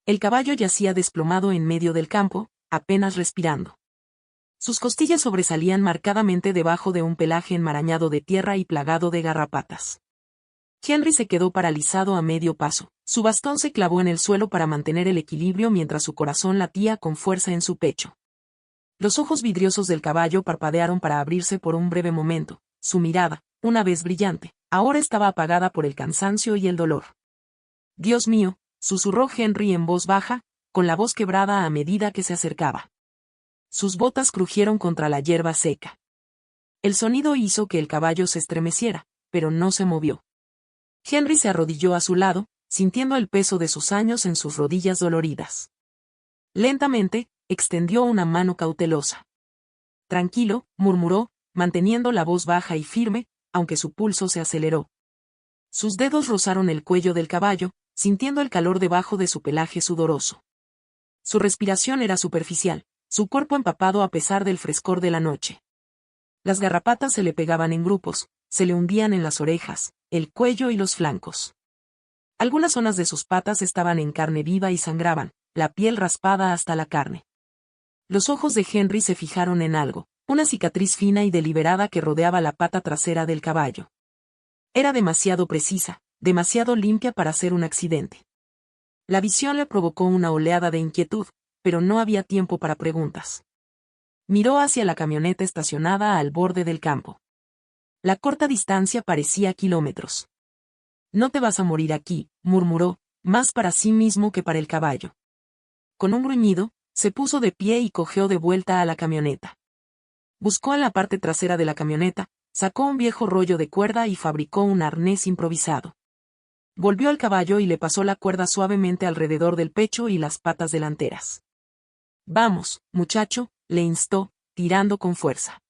El caballo yacía desplomado en medio del campo, apenas respirando. Sus costillas sobresalían marcadamente debajo de un pelaje enmarañado de tierra y plagado de garrapatas. Henry se quedó paralizado a medio paso. Su bastón se clavó en el suelo para mantener el equilibrio mientras su corazón latía con fuerza en su pecho. Los ojos vidriosos del caballo parpadearon para abrirse por un breve momento. Su mirada, una vez brillante, ahora estaba apagada por el cansancio y el dolor. «Dios mío», susurró Henry en voz baja, con la voz quebrada a medida que se acercaba. Sus botas crujieron contra la hierba seca. El sonido hizo que el caballo se estremeciera, pero no se movió. Henry se arrodilló a su lado, sintiendo el peso de sus años en sus rodillas doloridas. Lentamente, extendió una mano cautelosa. «Tranquilo», murmuró, manteniendo la voz baja y firme, aunque su pulso se aceleró. Sus dedos rozaron el cuello del caballo, sintiendo el calor debajo de su pelaje sudoroso. Su respiración era superficial, su cuerpo empapado a pesar del frescor de la noche. Las garrapatas se le pegaban en grupos, se le hundían en las orejas, el cuello y los flancos. Algunas zonas de sus patas estaban en carne viva y sangraban, la piel raspada hasta la carne. Los ojos de Henry se fijaron en algo, una cicatriz fina y deliberada que rodeaba la pata trasera del caballo. Era demasiado precisa, demasiado limpia para ser un accidente. La visión le provocó una oleada de inquietud, pero no había tiempo para preguntas. Miró hacia la camioneta estacionada al borde del campo. La corta distancia parecía kilómetros. «No te vas a morir aquí», murmuró, más para sí mismo que para el caballo. Con un gruñido, se puso de pie y cojeó de vuelta a la camioneta. Buscó en la parte trasera de la camioneta, sacó un viejo rollo de cuerda y fabricó un arnés improvisado. Volvió al caballo y le pasó la cuerda suavemente alrededor del pecho y las patas delanteras. «Vamos, muchacho», le instó, tirando con fuerza.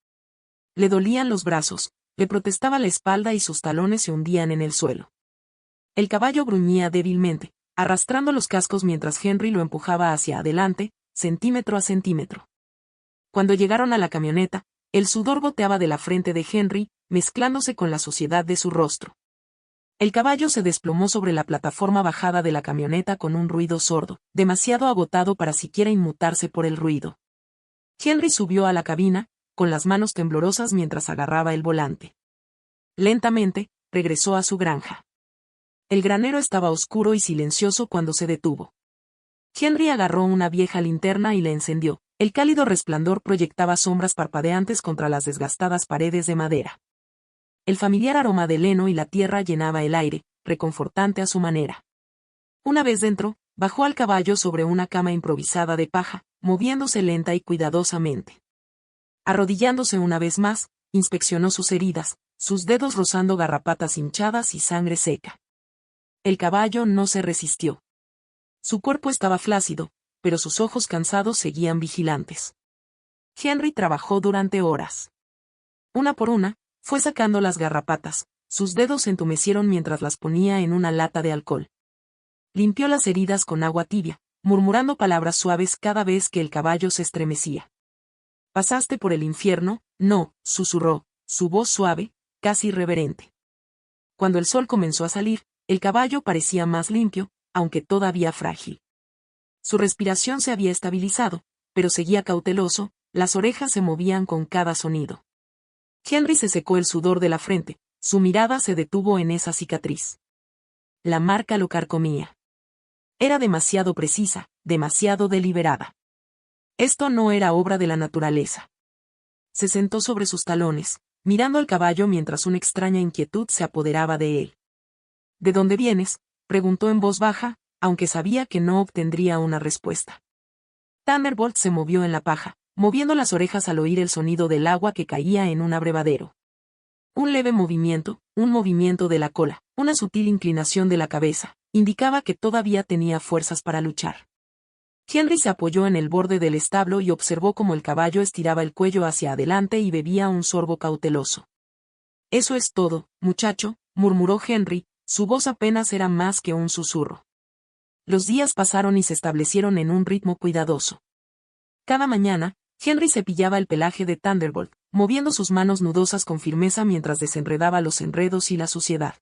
Le dolían los brazos, le protestaba la espalda y sus talones se hundían en el suelo. El caballo gruñía débilmente, arrastrando los cascos mientras Henry lo empujaba hacia adelante, centímetro a centímetro. Cuando llegaron a la camioneta, el sudor goteaba de la frente de Henry, mezclándose con la suciedad de su rostro. El caballo se desplomó sobre la plataforma bajada de la camioneta con un ruido sordo, demasiado agotado para siquiera inmutarse por el ruido. Henry subió a la cabina, con las manos temblorosas mientras agarraba el volante. Lentamente, regresó a su granja. El granero estaba oscuro y silencioso cuando se detuvo. Henry agarró una vieja linterna y la encendió. El cálido resplandor proyectaba sombras parpadeantes contra las desgastadas paredes de madera. El familiar aroma del heno y la tierra llenaba el aire, reconfortante a su manera. Una vez dentro, bajó al caballo sobre una cama improvisada de paja, moviéndose lenta y cuidadosamente. Arrodillándose una vez más, inspeccionó sus heridas, sus dedos rozando garrapatas hinchadas y sangre seca. El caballo no se resistió. Su cuerpo estaba flácido, pero sus ojos cansados seguían vigilantes. Henry trabajó durante horas. Una por una, fue sacando las garrapatas, sus dedos se entumecieron mientras las ponía en una lata de alcohol. Limpió las heridas con agua tibia, murmurando palabras suaves cada vez que el caballo se estremecía. «¿Pasaste por el infierno?», «No», susurró, su voz suave, casi irreverente. Cuando el sol comenzó a salir, el caballo parecía más limpio, aunque todavía frágil. Su respiración se había estabilizado, pero seguía cauteloso, las orejas se movían con cada sonido. Henry se secó el sudor de la frente, su mirada se detuvo en esa cicatriz. La marca lo carcomía. Era demasiado precisa, demasiado deliberada. Esto no era obra de la naturaleza. Se sentó sobre sus talones, mirando al caballo mientras una extraña inquietud se apoderaba de él. «¿De dónde vienes?», preguntó en voz baja, aunque sabía que no obtendría una respuesta. Thunderbolt se movió en la paja, moviendo las orejas al oír el sonido del agua que caía en un abrevadero. Un leve movimiento, un movimiento de la cola, una sutil inclinación de la cabeza, indicaba que todavía tenía fuerzas para luchar. Henry se apoyó en el borde del establo y observó cómo el caballo estiraba el cuello hacia adelante y bebía un sorbo cauteloso. «Eso es todo, muchacho», murmuró Henry, su voz apenas era más que un susurro. Los días pasaron y se establecieron en un ritmo cuidadoso. Cada mañana, Henry cepillaba el pelaje de Thunderbolt, moviendo sus manos nudosas con firmeza mientras desenredaba los enredos y la suciedad.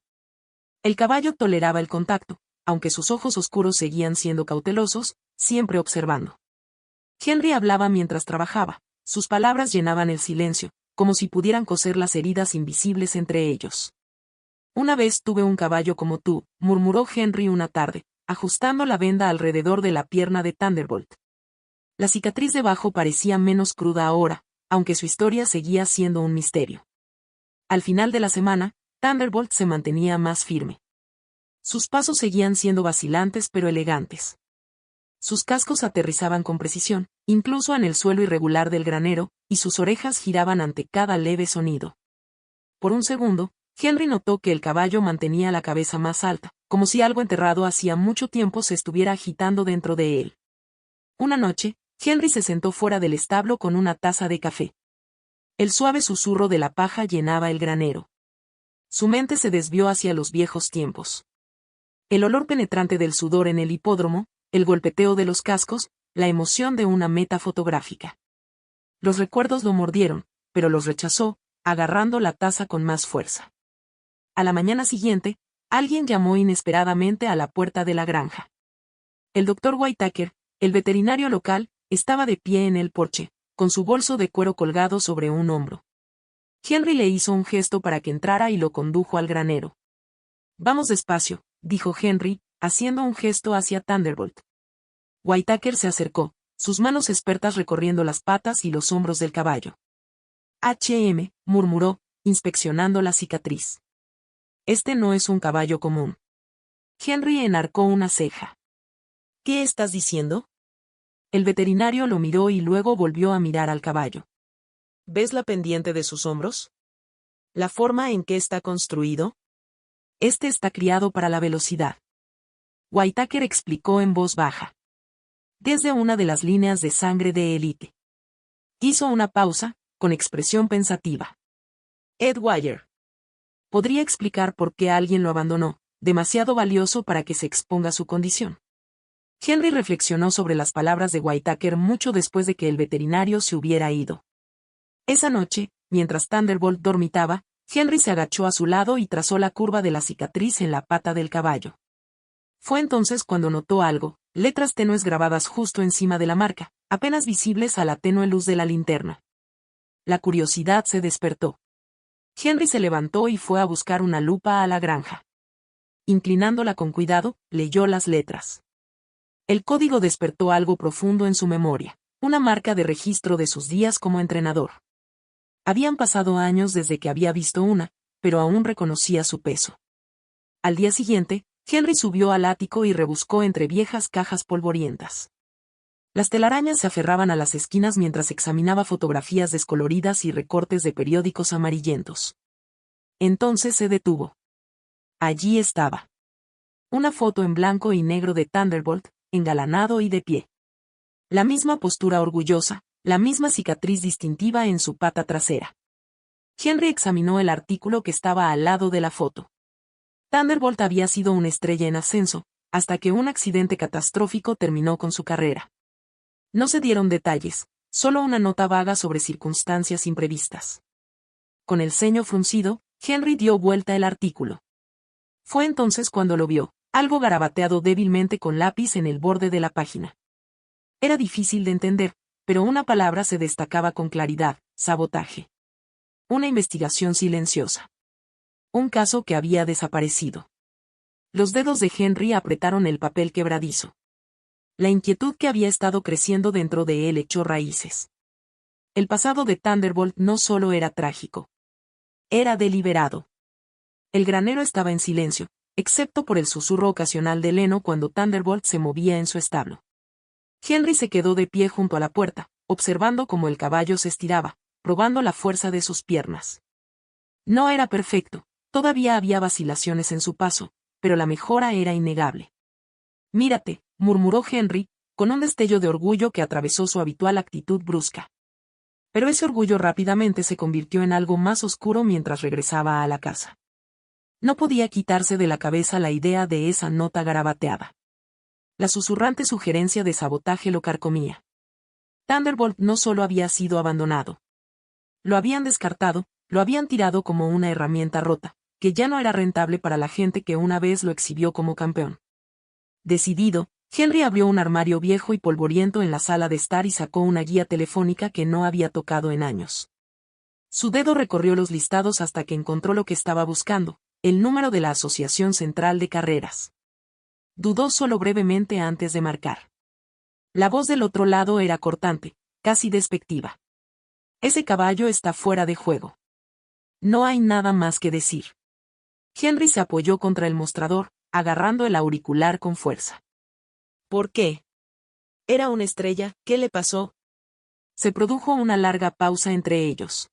El caballo toleraba el contacto, aunque sus ojos oscuros seguían siendo cautelosos, siempre observando. Henry hablaba mientras trabajaba, sus palabras llenaban el silencio, como si pudieran coser las heridas invisibles entre ellos. Una vez tuve un caballo como tú, murmuró Henry una tarde, ajustando la venda alrededor de la pierna de Thunderbolt. La cicatriz debajo parecía menos cruda ahora, aunque su historia seguía siendo un misterio. Al final de la semana, Thunderbolt se mantenía más firme. Sus pasos seguían siendo vacilantes pero elegantes. Sus cascos aterrizaban con precisión, incluso en el suelo irregular del granero, y sus orejas giraban ante cada leve sonido. Por un segundo, Henry notó que el caballo mantenía la cabeza más alta, como si algo enterrado hacía mucho tiempo se estuviera agitando dentro de él. Una noche, Henry se sentó fuera del establo con una taza de café. El suave susurro de la paja llenaba el granero. Su mente se desvió hacia los viejos tiempos. El olor penetrante del sudor en el hipódromo, el golpeteo de los cascos, la emoción de una meta fotográfica. Los recuerdos lo mordieron, pero los rechazó, agarrando la taza con más fuerza. A la mañana siguiente, alguien llamó inesperadamente a la puerta de la granja. El doctor Whitaker, el veterinario local, estaba de pie en el porche, con su bolso de cuero colgado sobre un hombro. Henry le hizo un gesto para que entrara y lo condujo al granero. Vamos despacio, dijo Henry, haciendo un gesto hacia Thunderbolt. Whitaker se acercó, sus manos expertas recorriendo las patas y los hombros del caballo. Murmuró, inspeccionando la cicatriz. Este no es un caballo común. Henry enarcó una ceja. ¿Qué estás diciendo? El veterinario lo miró y luego volvió a mirar al caballo. ¿Ves la pendiente de sus hombros? ¿La forma en que está construido? Este está criado para la velocidad. Whitaker explicó en voz baja. Desde una de las líneas de sangre de élite. Hizo una pausa, con expresión pensativa. Ed Wire. Podría explicar por qué alguien lo abandonó, demasiado valioso para que se exponga su condición. Henry reflexionó sobre las palabras de Whitaker mucho después de que el veterinario se hubiera ido. Esa noche, mientras Thunderbolt dormitaba, Henry se agachó a su lado y trazó la curva de la cicatriz en la pata del caballo. Fue entonces cuando notó algo, letras tenues grabadas justo encima de la marca, apenas visibles a la tenue luz de la linterna. La curiosidad se despertó. Henry se levantó y fue a buscar una lupa a la granja. Inclinándola con cuidado, leyó las letras. El código despertó algo profundo en su memoria, una marca de registro de sus días como entrenador. Habían pasado años desde que había visto una, pero aún reconocía su peso. Al día siguiente, Henry subió al ático y rebuscó entre viejas cajas polvorientas. Las telarañas se aferraban a las esquinas mientras examinaba fotografías descoloridas y recortes de periódicos amarillentos. Entonces se detuvo. Allí estaba. Una foto en blanco y negro de Thunderbolt, engalanado y de pie. La misma postura orgullosa, la misma cicatriz distintiva en su pata trasera. Henry examinó el artículo que estaba al lado de la foto. Thunderbolt había sido una estrella en ascenso, hasta que un accidente catastrófico terminó con su carrera. No se dieron detalles, solo una nota vaga sobre circunstancias imprevistas. Con el ceño fruncido, Henry dio vuelta el artículo. Fue entonces cuando lo vio, algo garabateado débilmente con lápiz en el borde de la página. Era difícil de entender, pero una palabra se destacaba con claridad: sabotaje. Una investigación silenciosa. Un caso que había desaparecido. Los dedos de Henry apretaron el papel quebradizo. La inquietud que había estado creciendo dentro de él echó raíces. El pasado de Thunderbolt no solo era trágico. Era deliberado. El granero estaba en silencio, excepto por el susurro ocasional de heno cuando Thunderbolt se movía en su establo. Henry se quedó de pie junto a la puerta, observando cómo el caballo se estiraba, probando la fuerza de sus piernas. No era perfecto, todavía había vacilaciones en su paso, pero la mejora era innegable. Mírate, murmuró Henry, con un destello de orgullo que atravesó su habitual actitud brusca. Pero ese orgullo rápidamente se convirtió en algo más oscuro mientras regresaba a la casa. No podía quitarse de la cabeza la idea de esa nota garabateada. La susurrante sugerencia de sabotaje lo carcomía. Thunderbolt no solo había sido abandonado. Lo habían descartado, lo habían tirado como una herramienta rota, que ya no era rentable para la gente que una vez lo exhibió como campeón. Decidido, Henry abrió un armario viejo y polvoriento en la sala de estar y sacó una guía telefónica que no había tocado en años. Su dedo recorrió los listados hasta que encontró lo que estaba buscando, el número de la Asociación Central de Carreras. Dudó solo brevemente antes de marcar. La voz del otro lado era cortante, casi despectiva. Ese caballo está fuera de juego. No hay nada más que decir. Henry se apoyó contra el mostrador, agarrando el auricular con fuerza. ¿Por qué? Era una estrella, ¿qué le pasó? Se produjo una larga pausa entre ellos.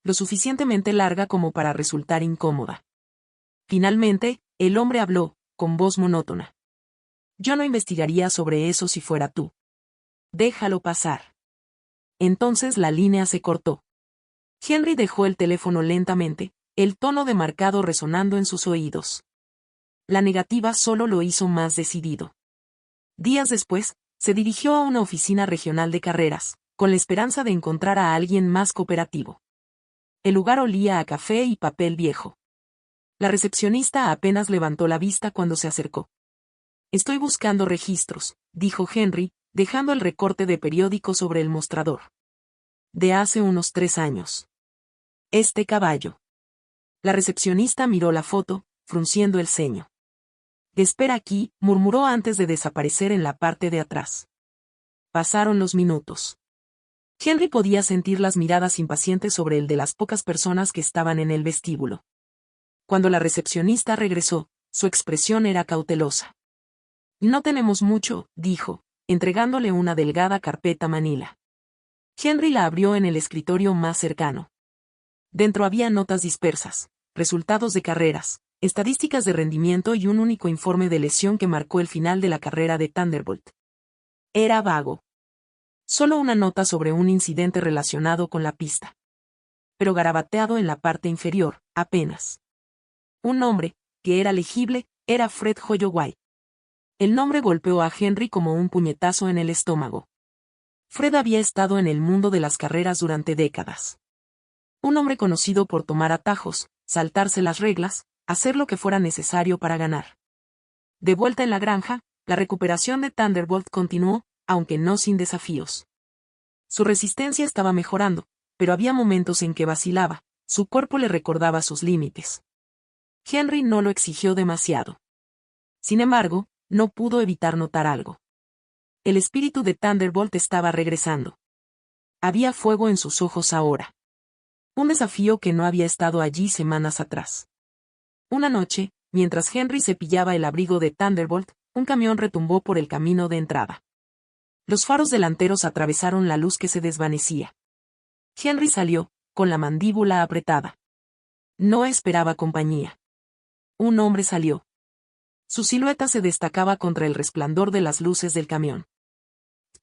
Lo suficientemente larga como para resultar incómoda. Finalmente, el hombre habló, con voz monótona. Yo no investigaría sobre eso si fuera tú. Déjalo pasar. Entonces la línea se cortó. Henry dejó el teléfono lentamente, el tono de marcado resonando en sus oídos. La negativa solo lo hizo más decidido. Días después, se dirigió a una oficina regional de carreras, con la esperanza de encontrar a alguien más cooperativo. El lugar olía a café y papel viejo. La recepcionista apenas levantó la vista cuando se acercó. Estoy buscando registros, dijo Henry, dejando el recorte de periódico sobre el mostrador. De hace unos 3 años. Este caballo. La recepcionista miró la foto, frunciendo el ceño. Espera aquí, murmuró antes de desaparecer en la parte de atrás. Pasaron los minutos. Henry podía sentir las miradas impacientes sobre el de las pocas personas que estaban en el vestíbulo. Cuando la recepcionista regresó, su expresión era cautelosa. No tenemos mucho, dijo, entregándole una delgada carpeta manila. Henry la abrió en el escritorio más cercano. Dentro había notas dispersas, resultados de carreras, estadísticas de rendimiento y un único informe de lesión que marcó el final de la carrera de Thunderbolt. Era vago. Solo una nota sobre un incidente relacionado con la pista. Pero garabateado en la parte inferior, apenas. Un nombre, que era legible, era Fred Holloway. El nombre golpeó a Henry como un puñetazo en el estómago. Fred había estado en el mundo de las carreras durante décadas. Un hombre conocido por tomar atajos, saltarse las reglas, hacer lo que fuera necesario para ganar. De vuelta en la granja, la recuperación de Thunderbolt continuó, aunque no sin desafíos. Su resistencia estaba mejorando, pero había momentos en que vacilaba, su cuerpo le recordaba sus límites. Henry no lo exigió demasiado. Sin embargo, no pudo evitar notar algo. El espíritu de Thunderbolt estaba regresando. Había fuego en sus ojos ahora. Un desafío que no había estado allí semanas atrás. Una noche, mientras Henry cepillaba el abrigo de Thunderbolt, un camión retumbó por el camino de entrada. Los faros delanteros atravesaron la luz que se desvanecía. Henry salió, con la mandíbula apretada. No esperaba compañía. Un hombre salió. Su silueta se destacaba contra el resplandor de las luces del camión.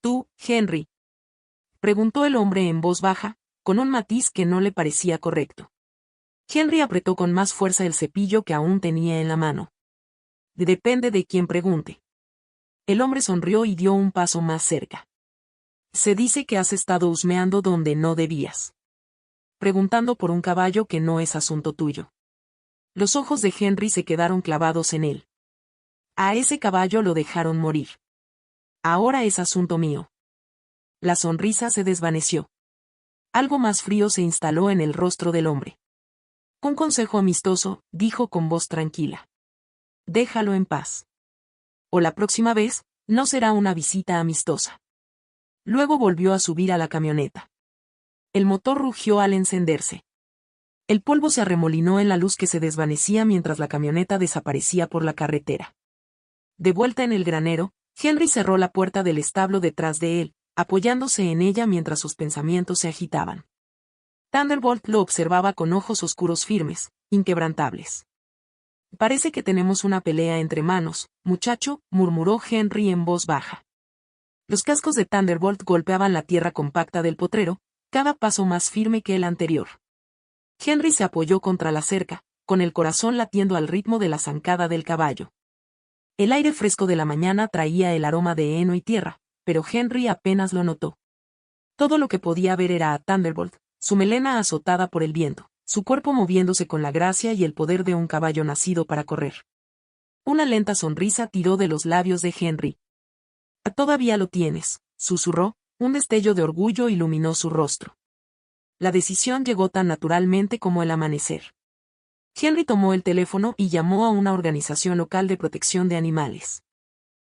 ¿Tú, Henry?, preguntó el hombre en voz baja, con un matiz que no le parecía correcto. Henry apretó con más fuerza el cepillo que aún tenía en la mano. Depende de quién pregunte. El hombre sonrió y dio un paso más cerca. Se dice que has estado husmeando donde no debías. Preguntando por un caballo que no es asunto tuyo. Los ojos de Henry se quedaron clavados en él. A ese caballo lo dejaron morir. Ahora es asunto mío. La sonrisa se desvaneció. Algo más frío se instaló en el rostro del hombre. Un consejo amistoso, dijo con voz tranquila. Déjalo en paz. O la próxima vez, no será una visita amistosa. Luego volvió a subir a la camioneta. El motor rugió al encenderse. El polvo se arremolinó en la luz que se desvanecía mientras la camioneta desaparecía por la carretera. De vuelta en el granero, Henry cerró la puerta del establo detrás de él, apoyándose en ella mientras sus pensamientos se agitaban. Thunderbolt lo observaba con ojos oscuros firmes, inquebrantables. Parece que tenemos una pelea entre manos, muchacho, murmuró Henry en voz baja. Los cascos de Thunderbolt golpeaban la tierra compacta del potrero, cada paso más firme que el anterior. Henry se apoyó contra la cerca, con el corazón latiendo al ritmo de la zancada del caballo. El aire fresco de la mañana traía el aroma de heno y tierra, pero Henry apenas lo notó. Todo lo que podía ver era a Thunderbolt, su melena azotada por el viento, su cuerpo moviéndose con la gracia y el poder de un caballo nacido para correr. Una lenta sonrisa tiró de los labios de Henry. Todavía lo tienes, susurró, un destello de orgullo iluminó su rostro. La decisión llegó tan naturalmente como el amanecer. Henry tomó el teléfono y llamó a una organización local de protección de animales.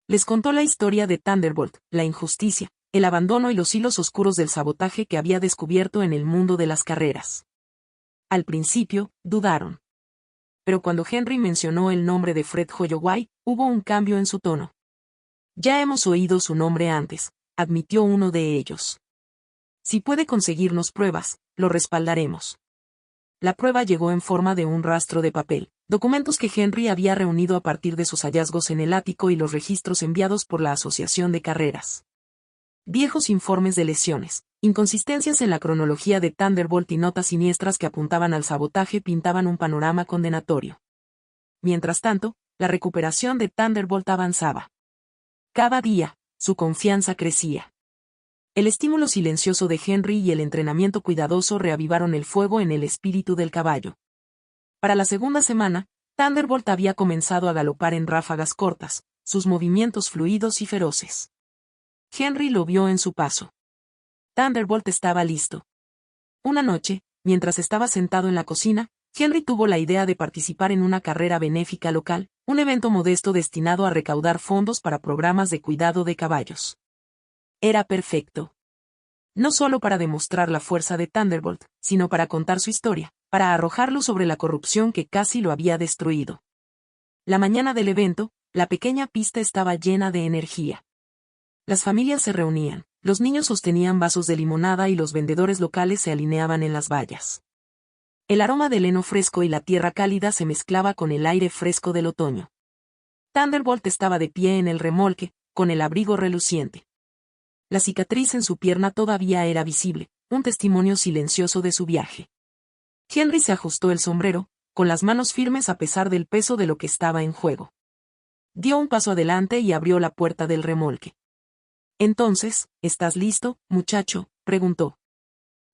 Les contó la historia de Thunderbolt, la injusticia, el abandono y los hilos oscuros del sabotaje que había descubierto en el mundo de las carreras. Al principio, dudaron. Pero cuando Henry mencionó el nombre de Fred Holloway, hubo un cambio en su tono. Ya hemos oído su nombre antes, admitió uno de ellos. Si puede conseguirnos pruebas, lo respaldaremos. La prueba llegó en forma de un rastro de papel, documentos que Henry había reunido a partir de sus hallazgos en el ático y los registros enviados por la Asociación de Carreras. Viejos informes de lesiones, inconsistencias en la cronología de Thunderbolt y notas siniestras que apuntaban al sabotaje pintaban un panorama condenatorio. Mientras tanto, la recuperación de Thunderbolt avanzaba. Cada día, su confianza crecía. El estímulo silencioso de Henry y el entrenamiento cuidadoso reavivaron el fuego en el espíritu del caballo. Para la segunda semana, Thunderbolt había comenzado a galopar en ráfagas cortas, sus movimientos fluidos y feroces. Henry lo vio en su paso. Thunderbolt estaba listo. Una noche, mientras estaba sentado en la cocina, Henry tuvo la idea de participar en una carrera benéfica local, un evento modesto destinado a recaudar fondos para programas de cuidado de caballos. Era perfecto. No solo para demostrar la fuerza de Thunderbolt, sino para contar su historia, para arrojar luz sobre la corrupción que casi lo había destruido. La mañana del evento, la pequeña pista estaba llena de energía. Las familias se reunían, los niños sostenían vasos de limonada y los vendedores locales se alineaban en las vallas. El aroma del heno fresco y la tierra cálida se mezclaba con el aire fresco del otoño. Thunderbolt estaba de pie en el remolque, con el abrigo reluciente. La cicatriz en su pierna todavía era visible, un testimonio silencioso de su viaje. Henry se ajustó el sombrero, con las manos firmes a pesar del peso de lo que estaba en juego. Dio un paso adelante y abrió la puerta del remolque. Entonces, ¿estás listo, muchacho?, preguntó.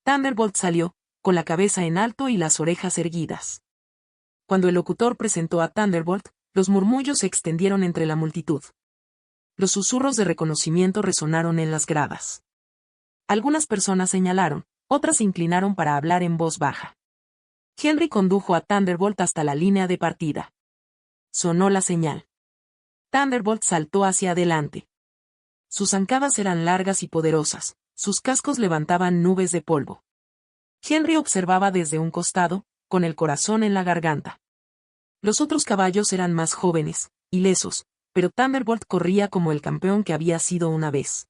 Thunderbolt salió, con la cabeza en alto y las orejas erguidas. Cuando el locutor presentó a Thunderbolt, los murmullos se extendieron entre la multitud. Los susurros de reconocimiento resonaron en las gradas. Algunas personas señalaron, otras se inclinaron para hablar en voz baja. Henry condujo a Thunderbolt hasta la línea de partida. Sonó la señal. Thunderbolt saltó hacia adelante. Sus zancadas eran largas y poderosas, sus cascos levantaban nubes de polvo. Henry observaba desde un costado, con el corazón en la garganta. Los otros caballos eran más jóvenes, ilesos, pero Thunderbolt corría como el campeón que había sido una vez.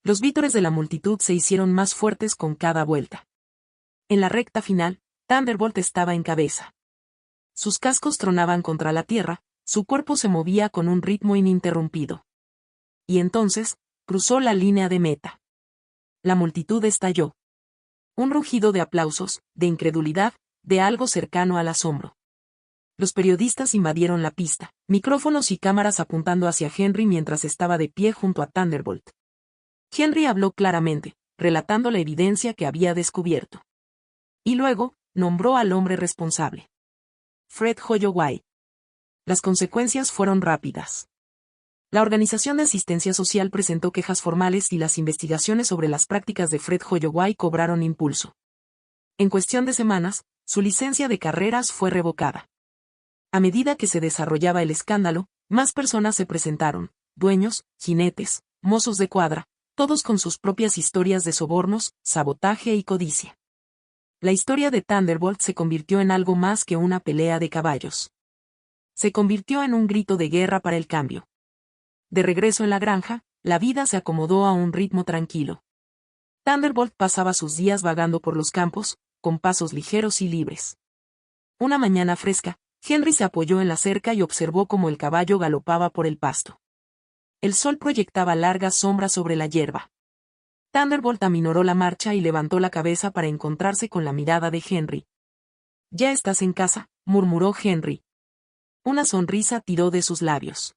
Los vítores de la multitud se hicieron más fuertes con cada vuelta. En la recta final, Thunderbolt estaba en cabeza. Sus cascos tronaban contra la tierra, su cuerpo se movía con un ritmo ininterrumpido. Y entonces, cruzó la línea de meta. La multitud estalló. Un rugido de aplausos, de incredulidad, de algo cercano al asombro. Los periodistas invadieron la pista, micrófonos y cámaras apuntando hacia Henry mientras estaba de pie junto a Thunderbolt. Henry habló claramente, relatando la evidencia que había descubierto. Y luego, nombró al hombre responsable. Fred Holloway. Las consecuencias fueron rápidas. La Organización de Asistencia Social presentó quejas formales y las investigaciones sobre las prácticas de Fred Holloway cobraron impulso. En cuestión de semanas, su licencia de carreras fue revocada. A medida que se desarrollaba el escándalo, más personas se presentaron, dueños, jinetes, mozos de cuadra, todos con sus propias historias de sobornos, sabotaje y codicia. La historia de Thunderbolt se convirtió en algo más que una pelea de caballos. Se convirtió en un grito de guerra para el cambio. De regreso en la granja, la vida se acomodó a un ritmo tranquilo. Thunderbolt pasaba sus días vagando por los campos, con pasos ligeros y libres. Una mañana fresca, Henry se apoyó en la cerca y observó cómo el caballo galopaba por el pasto. El sol proyectaba largas sombras sobre la hierba. Thunderbolt aminoró la marcha y levantó la cabeza para encontrarse con la mirada de Henry. «¿Ya estás en casa?», murmuró Henry. Una sonrisa tiró de sus labios.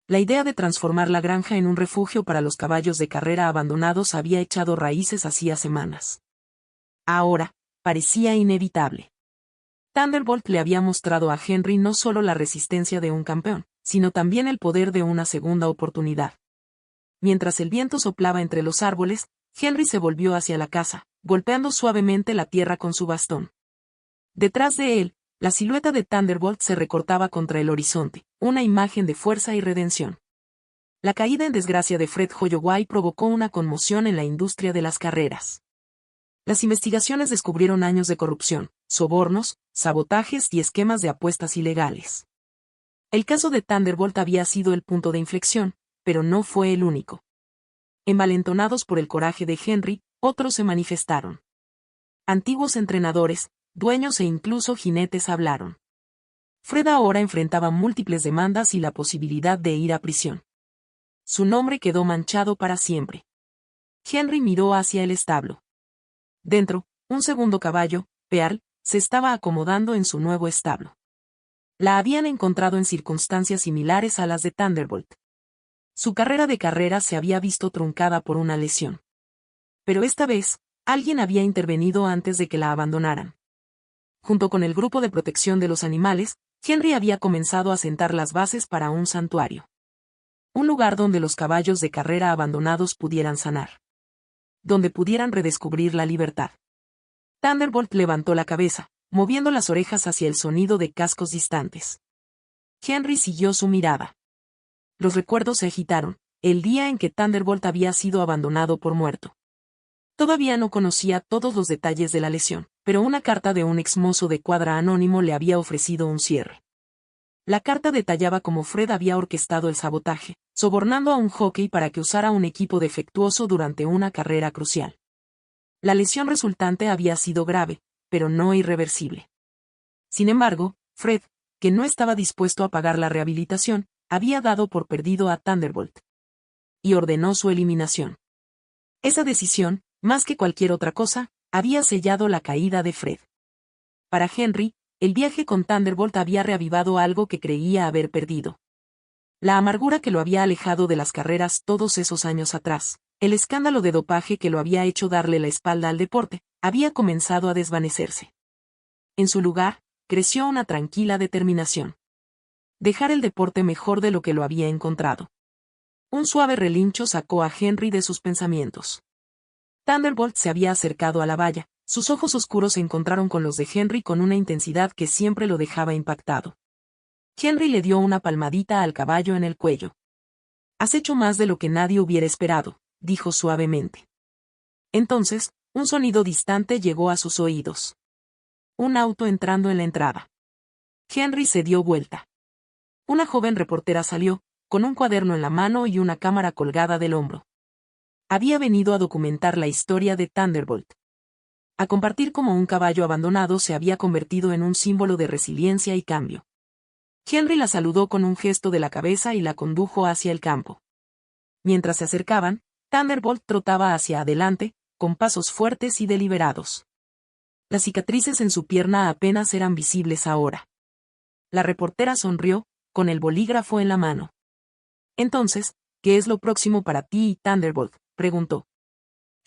La idea de transformar la granja en un refugio para los caballos de carrera abandonados había echado raíces hacía semanas. Ahora, parecía inevitable. Thunderbolt le había mostrado a Henry no solo la resistencia de un campeón, sino también el poder de una segunda oportunidad. Mientras el viento soplaba entre los árboles, Henry se volvió hacia la casa, golpeando suavemente la tierra con su bastón. Detrás de él, la silueta de Thunderbolt se recortaba contra el horizonte, una imagen de fuerza y redención. La caída en desgracia de Fred Holloway provocó una conmoción en la industria de las carreras. Las investigaciones descubrieron años de corrupción, sobornos, sabotajes y esquemas de apuestas ilegales. El caso de Thunderbolt había sido el punto de inflexión, pero no fue el único. Envalentonados por el coraje de Henry, otros se manifestaron. Antiguos entrenadores, dueños e incluso jinetes hablaron. Fred ahora enfrentaba múltiples demandas y la posibilidad de ir a prisión. Su nombre quedó manchado para siempre. Henry miró hacia el establo. Dentro, un segundo caballo, Pearl, se estaba acomodando en su nuevo establo. La habían encontrado en circunstancias similares a las de Thunderbolt. Su carrera de carreras se había visto truncada por una lesión. Pero esta vez, alguien había intervenido antes de que la abandonaran. Junto con el grupo de protección de los animales, Henry había comenzado a sentar las bases para un santuario. Un lugar donde los caballos de carrera abandonados pudieran sanar. Donde pudieran redescubrir la libertad. Thunderbolt levantó la cabeza, moviendo las orejas hacia el sonido de cascos distantes. Henry siguió su mirada. Los recuerdos se agitaron, el día en que Thunderbolt había sido abandonado por muerto. Todavía no conocía todos los detalles de la lesión, pero una carta de un exmozo de cuadra anónimo le había ofrecido un cierre. La carta detallaba cómo Fred había orquestado el sabotaje, sobornando a un jockey para que usara un equipo defectuoso durante una carrera crucial. La lesión resultante había sido grave, pero no irreversible. Sin embargo, Fred, que no estaba dispuesto a pagar la rehabilitación, había dado por perdido a Thunderbolt. Y ordenó su eliminación. Esa decisión, más que cualquier otra cosa, había sellado la caída de Fred. Para Henry, el viaje con Thunderbolt había reavivado algo que creía haber perdido. La amargura que lo había alejado de las carreras todos esos años atrás, el escándalo de dopaje que lo había hecho darle la espalda al deporte, había comenzado a desvanecerse. En su lugar, creció una tranquila determinación. Dejar el deporte mejor de lo que lo había encontrado. Un suave relincho sacó a Henry de sus pensamientos. Thunderbolt se había acercado a la valla, sus ojos oscuros se encontraron con los de Henry con una intensidad que siempre lo dejaba impactado. Henry le dio una palmadita al caballo en el cuello. «Has hecho más de lo que nadie hubiera esperado», dijo suavemente. Entonces, un sonido distante llegó a sus oídos. Un auto entrando en la entrada. Henry se dio vuelta. Una joven reportera salió, con un cuaderno en la mano y una cámara colgada del hombro. Había venido a documentar la historia de Thunderbolt. A compartir cómo un caballo abandonado se había convertido en un símbolo de resiliencia y cambio. Henry la saludó con un gesto de la cabeza y la condujo hacia el campo. Mientras se acercaban, Thunderbolt trotaba hacia adelante, con pasos fuertes y deliberados. Las cicatrices en su pierna apenas eran visibles ahora. La reportera sonrió, con el bolígrafo en la mano. Entonces, ¿qué es lo próximo para ti y Thunderbolt?, preguntó.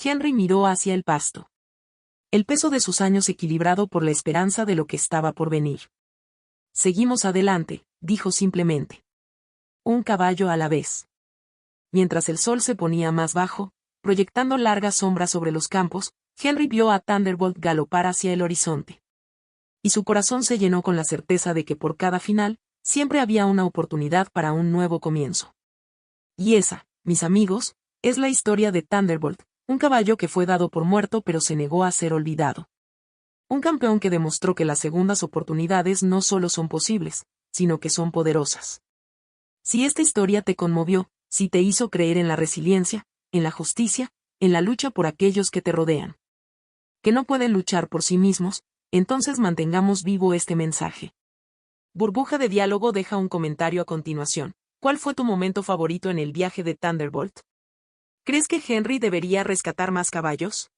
Henry miró hacia el pasto. El peso de sus años equilibrado por la esperanza de lo que estaba por venir. Seguimos adelante, dijo simplemente. Un caballo a la vez. Mientras el sol se ponía más bajo, proyectando largas sombras sobre los campos, Henry vio a Thunderbolt galopar hacia el horizonte. Y su corazón se llenó con la certeza de que por cada final, siempre había una oportunidad para un nuevo comienzo. Y esa, mis amigos, es la historia de Thunderbolt, un caballo que fue dado por muerto pero se negó a ser olvidado. Un campeón que demostró que las segundas oportunidades no solo son posibles, sino que son poderosas. Si esta historia te conmovió, si te hizo creer en la resiliencia, en la justicia, en la lucha por aquellos que te rodean, que no pueden luchar por sí mismos, entonces mantengamos vivo este mensaje. Burbuja de Diálogo deja un comentario a continuación. ¿Cuál fue tu momento favorito en el viaje de Thunderbolt? ¿Crees que Henry debería rescatar más caballos?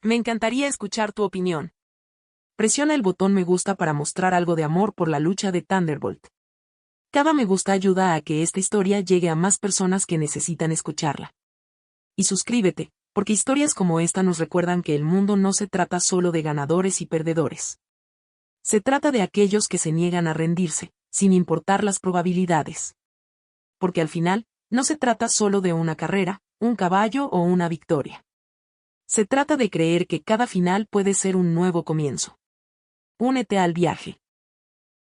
Me encantaría escuchar tu opinión. Presiona el botón me gusta para mostrar algo de amor por la lucha de Thunderbolt. Cada me gusta ayuda a que esta historia llegue a más personas que necesitan escucharla. Y suscríbete, porque historias como esta nos recuerdan que el mundo no se trata solo de ganadores y perdedores. Se trata de aquellos que se niegan a rendirse, sin importar las probabilidades. Porque al final, no se trata solo de una carrera, un caballo o una victoria. Se trata de creer que cada final puede ser un nuevo comienzo. Únete al viaje.